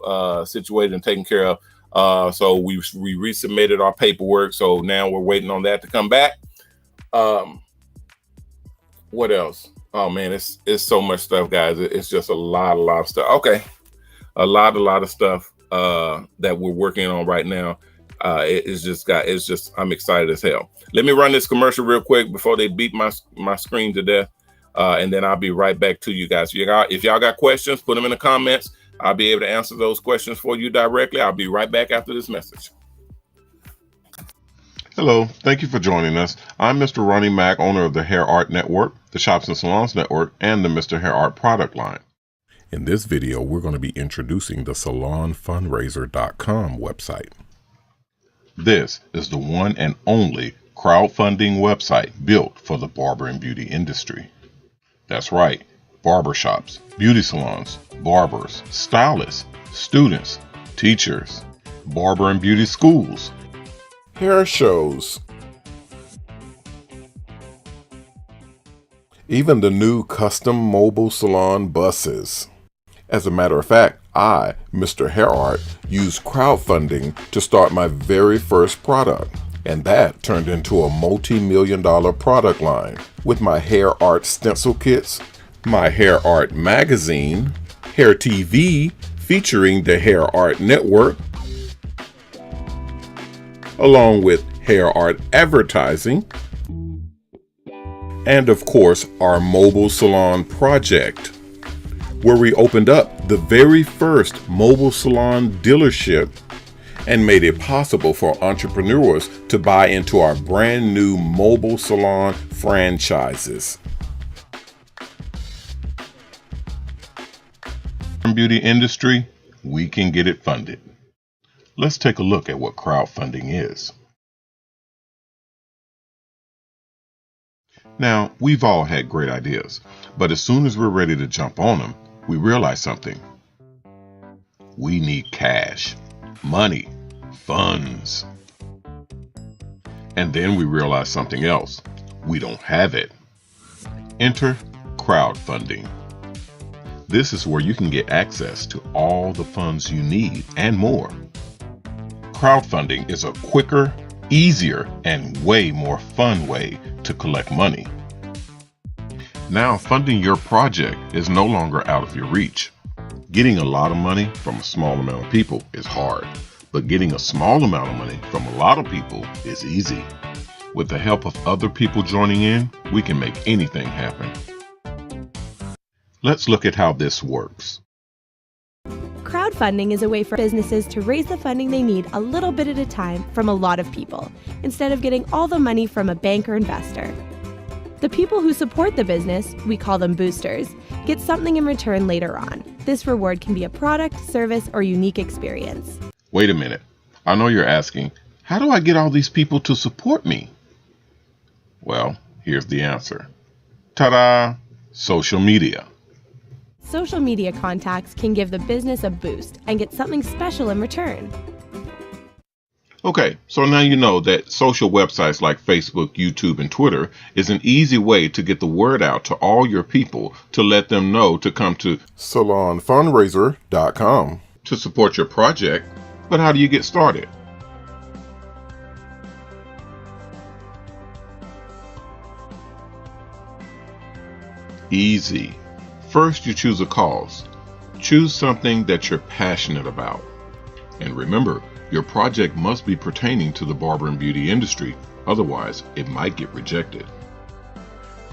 situated and taken care of. So we resubmitted our paperwork. So now we're waiting on that to come back. What else? Oh man, it's so much stuff, guys. It's just a lot of stuff. Okay, a lot of stuff that we're working on right now. It's just I'm excited as hell. Let me run this commercial real quick before they beat my screen to death, and then I'll be right back to you guys. If y'all got questions, put them in the comments. I'll be able to answer those questions for you directly. I'll be right back after this message. Hello, thank you for joining us. I'm Mr. Ronnie Mac, owner of the COACH Network, the Shops and Salons Network, and the MrHairArt product line. In this video, we're going to be introducing the SalonFundraiser.com website. This is the one and only crowdfunding website built for the barber and beauty industry. That's right, barbershops, beauty salons, barbers, stylists, students, teachers, barber and beauty schools, hair shows, even the new custom Mobile Salon Buses. As a matter of fact, I, MrHairArt, used crowdfunding to start my very first product, and that turned into a multi-million-dollar product line with my Art STENCIL KITs, my COACH magazine, Hair TV featuring the COACH Network, along with COACH advertising, and of course our mobile salon project, where we opened up the very first mobile salon dealership and made it possible for entrepreneurs to buy into our brand new mobile salon franchises. Beauty industry, we can get it funded. Let's take a look at what crowdfunding is. Now, we've all had great ideas, but as soon as we're ready to jump on them, we realize something. We need cash, money, funds. And then we realize something else. We don't have it. Enter crowdfunding. This is where you can get access to all the funds you need and more. Crowdfunding is a quicker, easier, and way more fun way to collect money. Now funding your project is no longer out of your reach. Getting a lot of money from a small amount of people is hard, but getting a small amount of money from a lot of people is easy. With the help of other people joining in, we can make anything happen. Let's look at how this works. Crowdfunding is a way for businesses to raise the funding they need a little bit at a time from a lot of people, instead of getting all the money from a bank or investor. The people who support the business, we call them boosters, get something in return later on. This reward can be a product, service, or unique experience. Wait a minute. I know you're asking, how do I get all these people to support me? Well, here's the answer. Ta-da! Social media. Social media contacts can give the business a boost and get something special in return. Okay, so now you know that social websites like Facebook, YouTube, and Twitter is an easy way to get the word out to all your people to let them know to come to SalonFundraiser.com to support your project. But how do you get started? Easy. First, you choose a cause. Choose something that you're passionate about. And remember, your project must be pertaining to the barber and beauty industry, otherwise it might get rejected.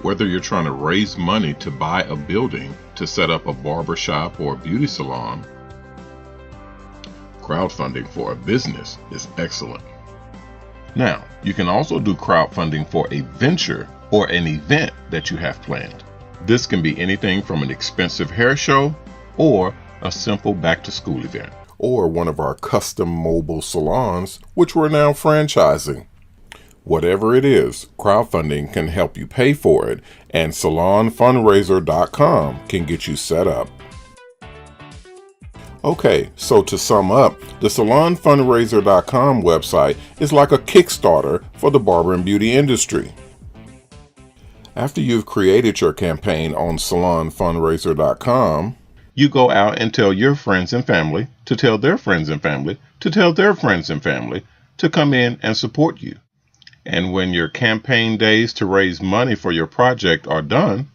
Whether you're trying to raise money to buy a building to set up a barber shop or a beauty salon, crowdfunding for a business is excellent. Now, you can also do crowdfunding for a venture or an event that you have planned. This can be anything from an expensive hair show or a simple back-to-school event. Or one of our custom mobile salons, which we're now franchising. Whatever it is, crowdfunding can help you pay for it, and SalonFundraiser.com can get you set up. Okay, so to sum up, the SalonFundraiser.com website is like a Kickstarter for the barber and beauty industry. After you've created your campaign on SalonFundraiser.com, you go out and tell your friends and family to tell their friends and family to tell their friends and family to come in and support you. And when your campaign days to raise money for your project are done,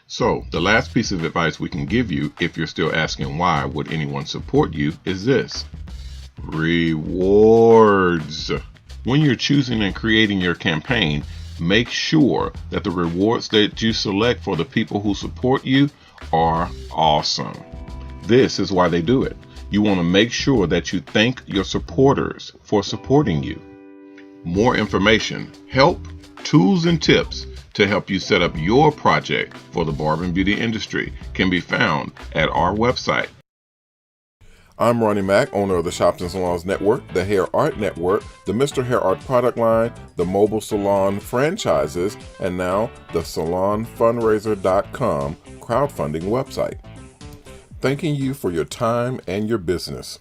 so the last piece of advice we can give you, if you're still asking why would anyone support you, is this: rewards. When you're choosing and creating your campaign, make sure that the rewards that you select for the people who support you are awesome. This is why they do it. You want to make sure that you thank your supporters for supporting you. More information, help, tools, and tips to help you set up your project for the Barber Beauty industry can be found at our website. I'm Ronnie Mac, owner of the Shops Salons NETWORK, the MrHairArt Network, the MrHairArt product line, the Mobile Salon franchises, and now the SalonFundraiser.com crowdfunding website. Thanking you for your time and your business.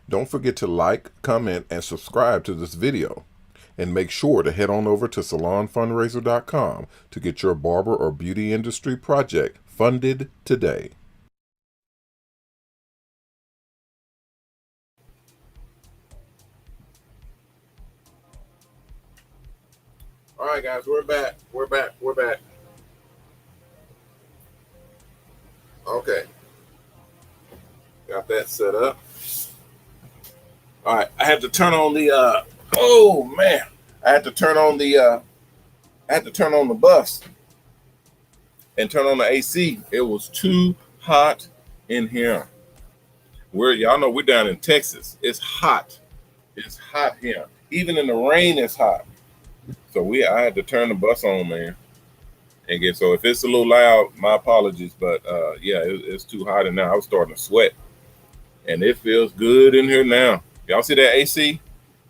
Don't forget to like, comment, and subscribe to this video. And make sure to head on over to SalonFundraiser.com to get your barber or beauty industry project funded today. All right, guys, we're back. We're back. Okay. Got that set up. All right, I had to turn on the I had to turn on the bus and turn on the AC. It was too hot in here. Y'all know we're down in Texas. It's hot. It's hot here. Even in the rain, it's hot. So I had to turn the bus on, man. And so if it's a little loud, my apologies. But yeah, it's too hot in there. I was starting to sweat. And it feels good in here now. Y'all see that AC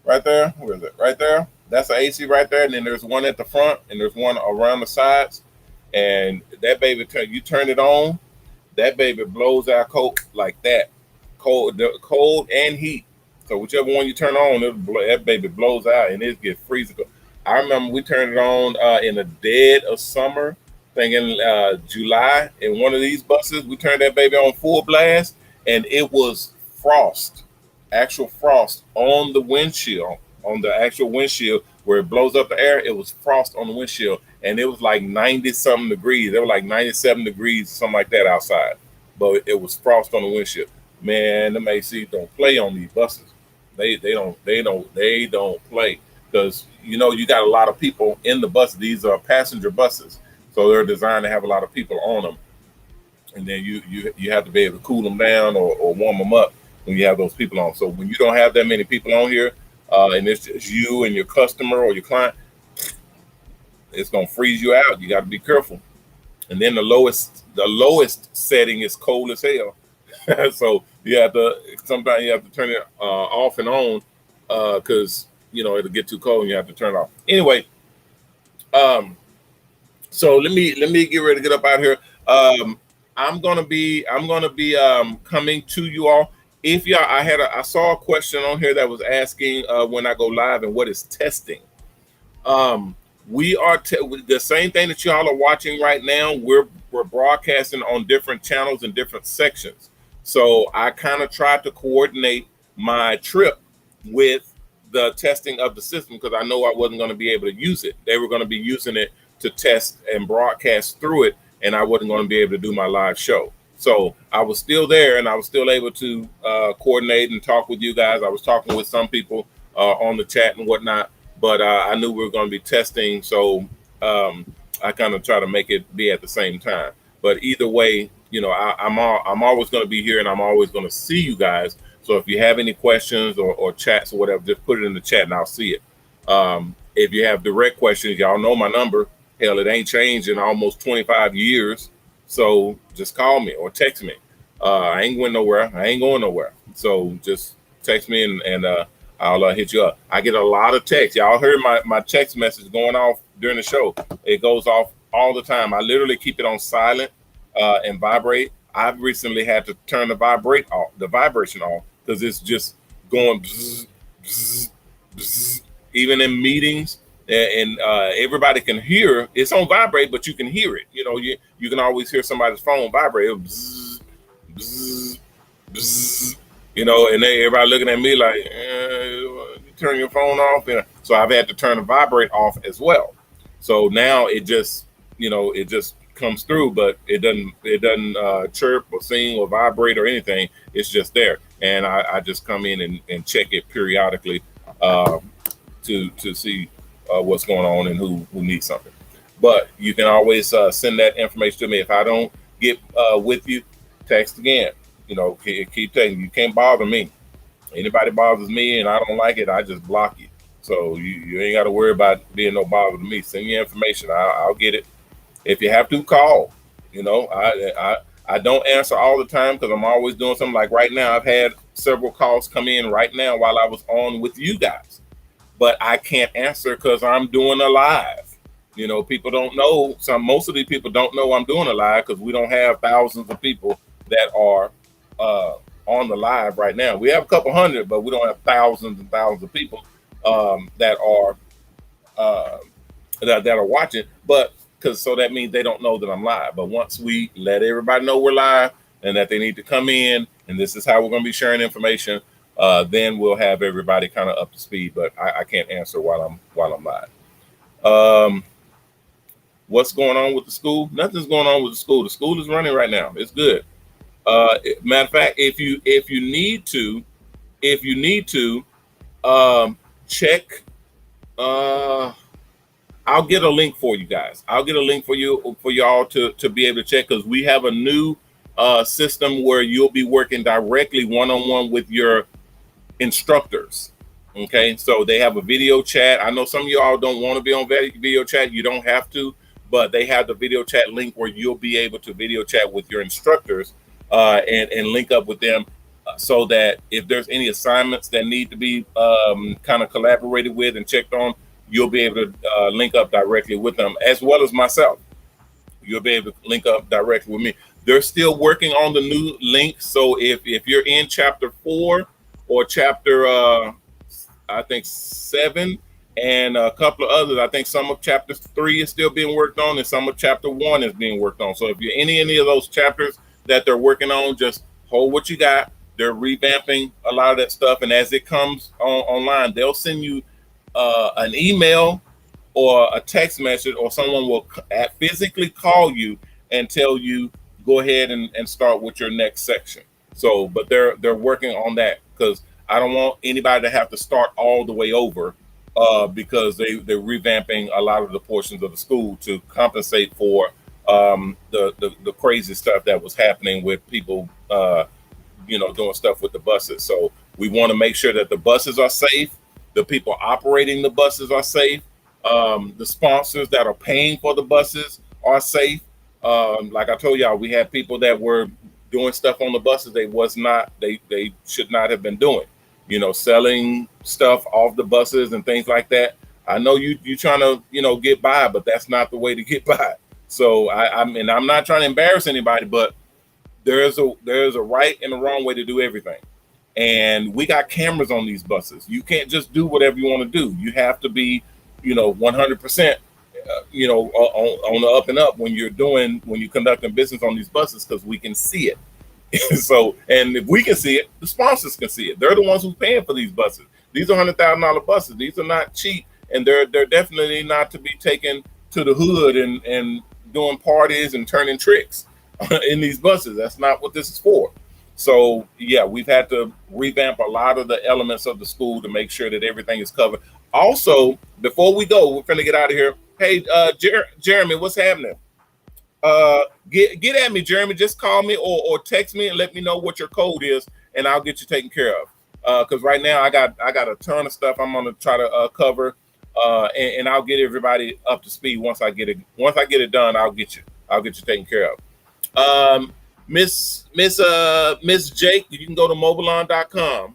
right there? Where is it? Right there? That's an AC right there. And then there's one at the front and there's one around the sides. And that baby, you turn it on, that baby blows out cold like that. Cold and heat. So whichever one you turn on, that baby blows out and it gets freezing. I remember we turned it on in the dead of summer, thinking July, in one of these buses. We turned that baby on full blast, and it was frost, actual frost on the windshield, on the actual windshield where it blows up the air. It was frost on the windshield, and it was like 90-something degrees. It was like 97 degrees, something like that outside, but it was frost on the windshield. Man, them AC don't play on these buses. They don't play. Because, you know, you got a lot of people in the bus. These are passenger buses. So they're designed to have a lot of people on them. And then you have to be able to cool them down or warm them up when you have those people on. So when you don't have that many people on here, and it's just you and your customer or your client, it's going to freeze you out. You got to be careful. And then the lowest setting is cold as hell. So sometimes you have to turn it off and on because you know it'll get too cold and you have to turn it off. Anyway, so let me get ready to get up out here. I'm gonna be coming to you all. If y'all, I saw a question on here that was asking when I go live and what is testing. We are the same thing that y'all are watching right now. We're broadcasting on different channels and different sections. So I kind of tried to coordinate my trip with the testing of the system because I know I wasn't going to be able to use it. They were going to be using it to test and broadcast through it, and I wasn't going to be able to do my live show. So I was still there, and I was still able to coordinate and talk with you guys. I was talking with some people on the chat and whatnot, but I knew we were going to be testing, so I kind of try to make it be at the same time. But either way, you know, I'm always going to be here, and I'm always going to see you guys. So if you have any questions or chats or whatever, just put it in the chat, and I'll see it. If you have direct questions, y'all know my number. Hell, it ain't changed in almost 25 years. So just call me or text me. I ain't going nowhere. So just text me and I'll hit you up. I get a lot of texts. Y'all heard my text message going off during the show. It goes off all the time. I literally keep it on silent and vibrate. I've recently had to turn the vibration off because it's just going bzz, bzz, bzz, even in meetings, and everybody can hear. It's on vibrate, but you can hear it. You know, you can always hear somebody's phone vibrate. Bzz, bzz, bzz, you know, and everybody looking at me like, you turn your phone off. And so I've had to turn the vibrate off as well. So now it just, you know, it just comes through, but it doesn't chirp or sing or vibrate or anything. It's just there, and I just come in and check it periodically to see what's going on and who needs something. But you can always send that information to me. If I don't get with you, text again. You know, keep texting. You can't bother me. Anybody bothers me and I don't like it, I just block you. So you ain't got to worry about being no bother to me. Send your information. I'll get it. If you have to, call. You know, I don't answer all the time because I'm always doing something. Like right now, I've had several calls come in right now while I was on with you guys, but I can't answer because I'm doing a live. You know, people don't know. Most of these people don't know I'm doing a live because we don't have thousands of people that are on the live right now. We have a couple hundred, but we don't have thousands and thousands of people that are watching. But so that means they don't know that I'm live. But once we let everybody know we're live and that they need to come in, and this is how we're going to be sharing information, then we'll have everybody kind of up to speed. But I can't answer while I'm live. What's going on with the school? Nothing's going on with the school. The school is running right now. It's good. Matter of fact, if you need to check. I'll get a link for you guys. I'll get a link for y'all to be able to check, because we have a new system where you'll be working directly one-on-one with your instructors. Okay, so they have a video chat. I know some of y'all don't want to be on video chat. You don't have to, but they have the video chat link where you'll be able to video chat with your instructors and link up with them, so that if there's any assignments that need to be kind of collaborated with and checked on, you'll be able to link up directly with them, as well as myself. You'll be able to link up directly with me. They're still working on the new link. So if you're in chapter 4 or chapter, I think 7, and a couple of others, I think some of chapter 3 is still being worked on, and some of chapter 1 is being worked on. So if you're in any of those chapters that they're working on, just hold what you got. They're revamping a lot of that stuff. And as it comes online, they'll send you an email or a text message, or someone will physically call you and tell you, go ahead and start with your next section. So, but they're working on that, because I don't want anybody to have to start all the way over because they're revamping a lot of the portions of the school to compensate for the crazy stuff that was happening with people, doing stuff with the buses. So we want to make sure that the buses are safe. The people operating the buses are safe. The sponsors that are paying for the buses are safe. Like I told y'all, we had people that were doing stuff on the buses they should not have been doing. Selling stuff off the buses and things like that. I know you trying to get by, but that's not the way to get by. So I'm not trying to embarrass anybody, but there's a right and a wrong way to do everything. And we got cameras on these buses. You can't just do whatever you want to do. You have to be, 100%, on the up and up when you're conducting business on these buses, because we can see it. So, and if we can see it, the sponsors can see it. They're the ones who's paying for these buses. These are $100,000 buses. These are not cheap, and they're definitely not to be taken to the hood and doing parties and turning tricks in these buses. That's not what this is for. So yeah, we've had to revamp a lot of the elements of the school to make sure that everything is covered. Also, before we go, we're gonna get out of here. Hey, Jeremy, what's happening? Get at me, Jeremy. Just call me or text me and let me know what your code is, and I'll get you taken care of. Because right now I got a ton of stuff I'm gonna try to cover, and I'll get everybody up to speed once I get it done. I'll get you taken care of. Miss Jake, you can go to MOBALON.com.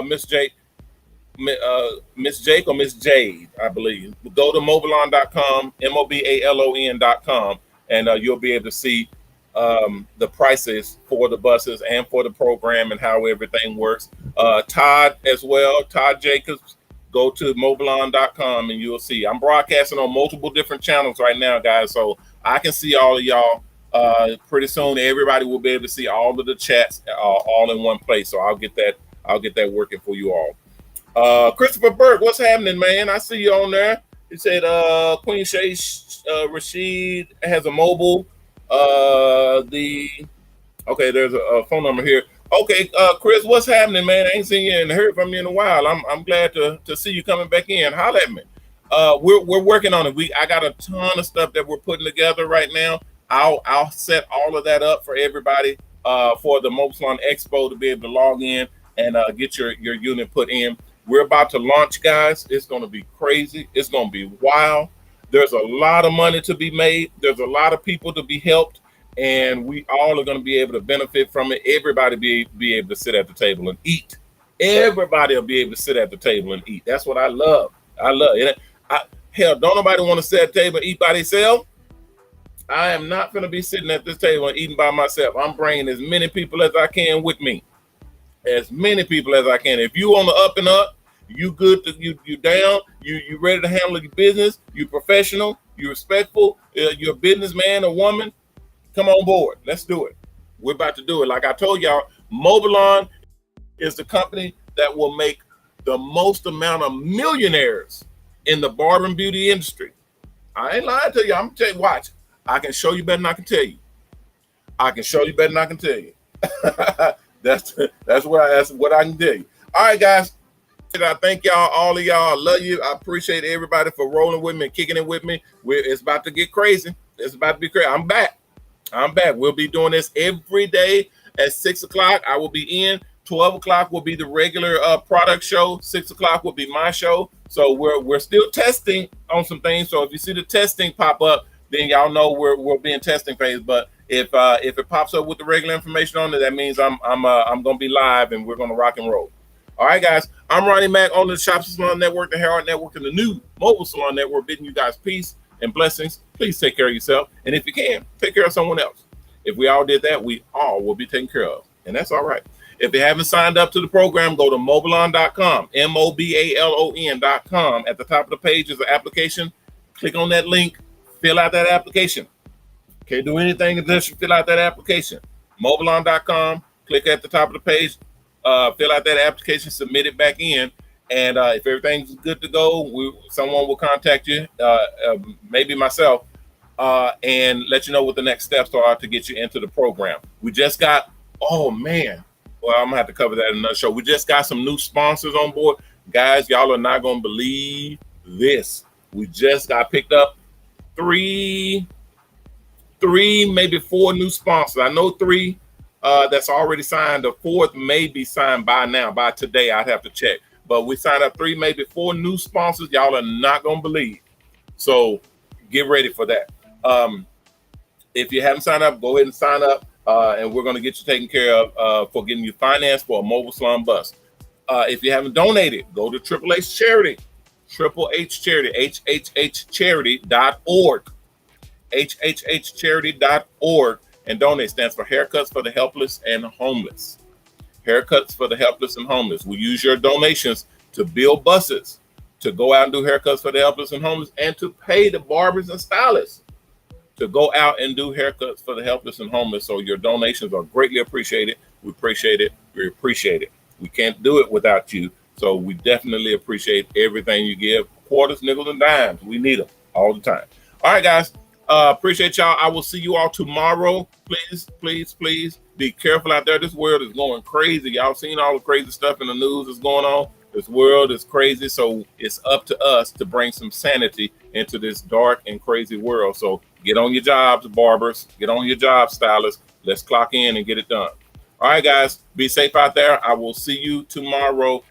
Miss Jake, Miss Jake or Miss Jade, I believe. Go to MOBALON.com, MOBALON.com, and you'll be able to see the prices for the buses and for the program and how everything works. Todd as well, Todd Jacobs, go to MobileOn.com and you'll see. I'm broadcasting on multiple different channels right now, guys, so I can see all of y'all. Pretty soon, everybody will be able to see all of the chats all in one place. So I'll get that working for you all. Christopher Burke, what's happening, man? I see you on there. He said Queen Shay Rashid has a mobile. There's a phone number here. Okay, Chris, what's happening, man? I ain't seen you and heard from you in a while. I'm glad to see you coming back in. Holla at me. We're working on it. I got a ton of stuff that we're putting together right now. I'll set all of that up for everybody for the Mobile Salon Expo to be able to log in and get your unit put in. We're about to launch, guys. It's going to be crazy. It's going to be wild. There's a lot of money to be made. There's a lot of people to be helped. And we all are going to be able to benefit from it. Everybody be able to sit at the table and eat. Everybody will be able to sit at the table and eat. That's what I love. I love it. Hell, don't nobody want to sit at the table and eat by themselves? I am not going to be sitting at this table and eating by myself. I'm bringing as many people as I can with me. As many people as I can. If you on the up and up, you good to you down, you ready to handle your business, you professional, you respectful, you're a businessman or woman, come on board. Let's do it. We're about to do it. Like I told y'all, MOBALON is the company that will make the most amount of millionaires in the barber and beauty industry. I ain't lying to you. I'm going to tell you, watch. I can show you better than I can tell you. I can show you better than I can tell you. That's what I can tell you. All right, guys. I thank y'all, all of y'all. I love you. I appreciate everybody for rolling with me and kicking it with me. It's about to get crazy. It's about to be crazy. I'm back. We'll be doing this every day at 6 o'clock. I will be in. 12 o'clock will be the regular product show. 6 o'clock will be my show. So we're still testing on some things. So if you see the testing pop up, then y'all know we'll be in testing phase. But if it pops up with the regular information on it, that means I'm gonna be live and we're gonna rock and roll. All right, guys. I'm Ronnie Mac on the Shops Salon Network, the MrHairArt Network, and the new Mobile Salon Network, bidding you guys peace and blessings. Please take care of yourself, and if you can, take care of someone else. If we all did that, we all will be taken care of, and that's all right. If you haven't signed up to the program, go to MOBALON.com, MOBALON.com. At the top of the page is an application. Click on that link, fill out that application. Can't do anything unless you fill out that application. MOBALON.com, click at the top of the page, fill out that application, submit it back in, and if everything's good to go, someone will contact you, maybe myself, and let you know what the next steps are to get you into the program. We just got, oh man, well, I'm gonna have to cover that in another show. We just got some new sponsors on board. Guys, y'all are not gonna believe this. We just got picked up three, maybe four new sponsors. I know three that's already signed. The fourth may be signed by now, by today. I'd have to check. But we signed up three, maybe four new sponsors. Y'all are not gonna believe. So get ready for that. If you haven't signed up, go ahead and sign up, and we're gonna get you taken care of for getting you financed for a mobile salon bus. If you haven't donated, go to Triple H Charity, HHHcharity.org, HHHcharity.org, and donate. Stands for Haircuts for the Helpless and Homeless. Haircuts for the Helpless and Homeless. We use your donations to build buses, to go out and do haircuts for the helpless and homeless, and to pay the barbers and stylists to go out and do haircuts for the helpless and homeless. So your donations are greatly appreciated. We appreciate it. We appreciate it. We can't do it without you. So we definitely appreciate everything you give. Quarters, nickels, and dimes. We need them all the time. All right, guys. Appreciate y'all. I will see you all tomorrow. Please, please, please be careful out there. This world is going crazy. Y'all seen all the crazy stuff in the news that's going on. This world is crazy. So it's up to us to bring some sanity into this dark and crazy world. So get on your jobs, barbers. Get on your jobs, stylists. Let's clock in and get it done. All right, guys. Be safe out there. I will see you tomorrow.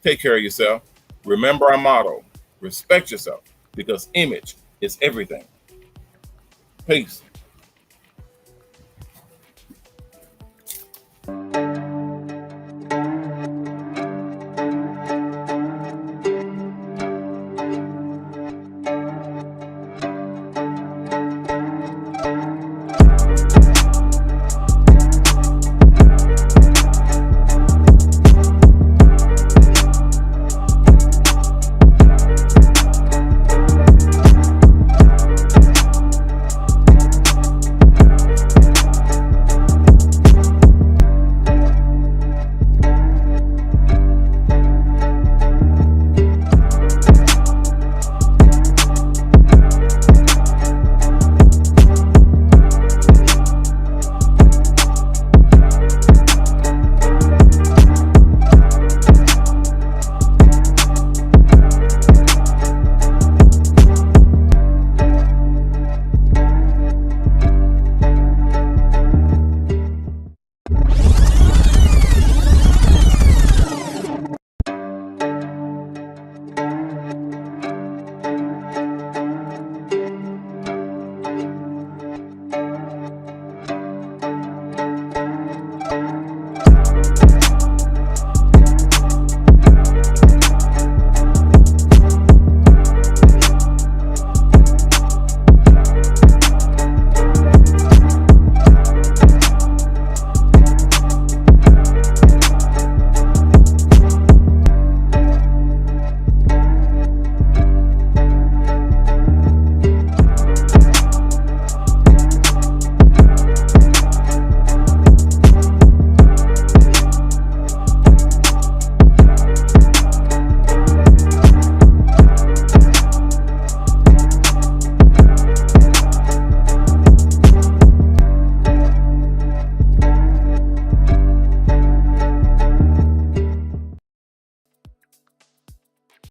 Take care of yourself. Remember our motto. Respect yourself, because image is everything. Peace.